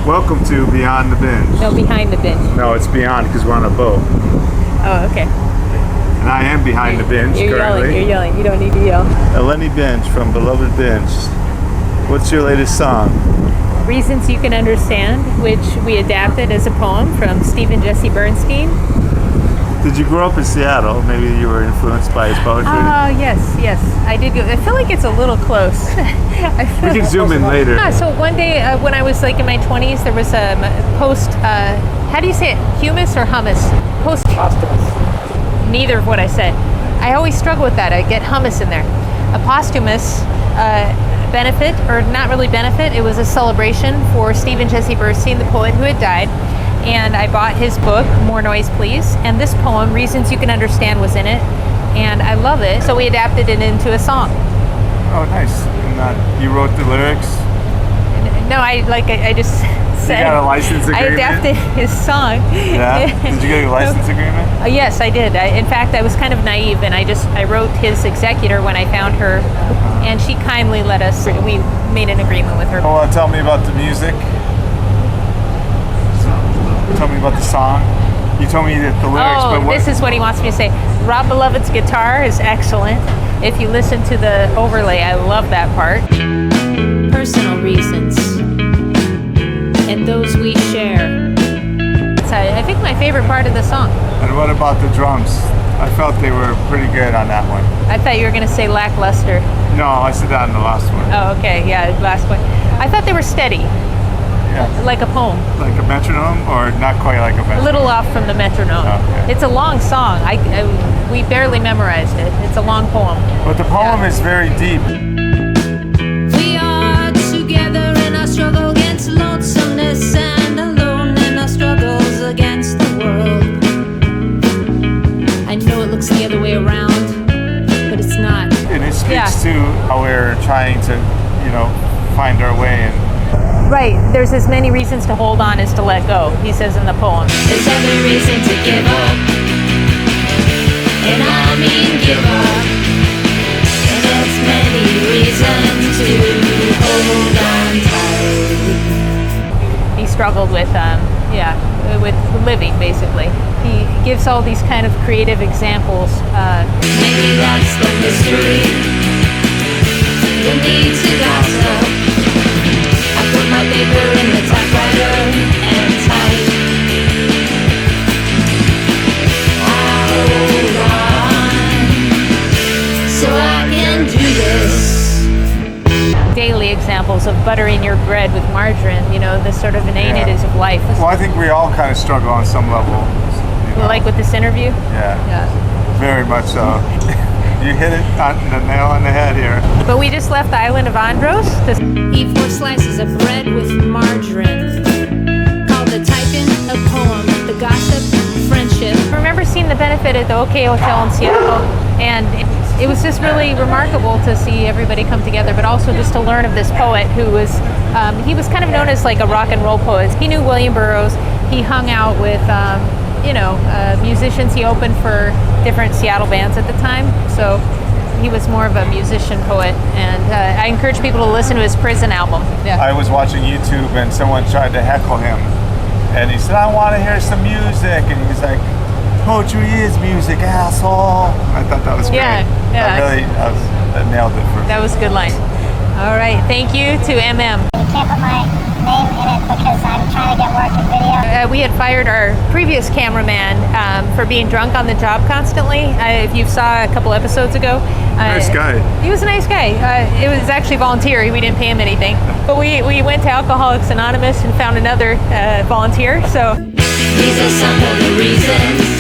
Welcome to Beyond the Binge. No, Behind the Binge. No, it's beyond because we're on a boat. Oh, okay. And I am behind the binge currently. You're yelling. You don't need to yell. Eleni Binge from Beloved Binge. What's your latest song? Reasons You Can Understand, which we adapted as a poem from Stephen Jesse Bernstein. Did you grow up in Seattle? Maybe you were influenced by his poetry? Yes. I did go. I feel like it's a little close. We can zoom in later. So one day when I was like in my 20s, there was a post, how do you say it? Humus or hummus? Posthumous. Neither of what I said. I always struggle with that. I get hummus in there. A posthumous benefit, or not really benefit, it was a celebration for Stephen Jesse Bernstein, the poet who had died. And I bought his book, More Noise Please, and this poem, Reasons You Can Understand, was in it, and I love it, so we adapted it into a song. Oh, nice. And you wrote the lyrics? No, I just said... You got a license agreement? I adapted his song. Yeah? Did you get a license agreement? Yes, I did. In fact, I was kind of naive, and I wrote his executor when I found her, and she kindly let us, we made an agreement with her. Oh, tell me about the music. Tell me about the song. You told me that the lyrics, but what? This is what he wants me to say. Rob Beloved's guitar is excellent. If you listen to the overlay, I love that part. Personal reasons, and those we share. I think my favorite part of the song. And what about the drums? I felt they were pretty good on that one. I thought you were going to say lackluster. No, I said that in the last one. Oh, okay, yeah, last one. I thought they were steady. Yeah. Like a poem. Like a metronome, or not quite like a metronome? A little off from the metronome. Okay. It's a long song. We barely memorized it. It's a long poem. But the poem is very deep. We are together in our struggle against lonesomeness, and alone in our struggles against the world. I know it looks the other way around, but it's not. And it speaks to how we're trying to, find our way. And right, there's as many reasons to hold on as to let go, he says in the poem. There's every reason to give up, and I mean give up. And there's many reasons to hold on tight. He struggled with living, basically. He gives all these kind of creative examples. Maybe that's the mystery. The need to gossip. Put my paper in the typewriter and type. Hold on, so I can do this. Daily examples of buttering your bread with margarine, the sort of innatives of life. Well, I think we all kind of struggle on some level. Like with this interview? Yeah. Very much so. You hit it on the nail on the head here. But we just left the island of Andros. Eat 4 slices of bread with margarine. Called the typing a poem, the gossip, friendship. I remember seeing the benefit at the OK Hotel in Seattle, and it was just really remarkable to see everybody come together, but also just to learn of this poet who was, he was kind of known as like a rock and roll poet. He knew William Burroughs. He hung out with, musicians. He opened for different Seattle bands at the time, so he was more of a musician poet, and I encourage people to listen to his Prison album. Yeah. I was watching YouTube and someone tried to heckle him, and he said, I want to hear some music, and he's like, poetry is music, asshole. I thought that was great. I nailed it for that was a good line. All right, thank you to MM. You can't put my name in it because I'm trying to get work in video. We had fired our previous cameraman for being drunk on the job constantly. If you saw a couple episodes ago. Nice guy. He was a nice guy. It was actually voluntary. We didn't pay him anything. But we went to Alcoholics Anonymous and found another volunteer. So these are some of the reasons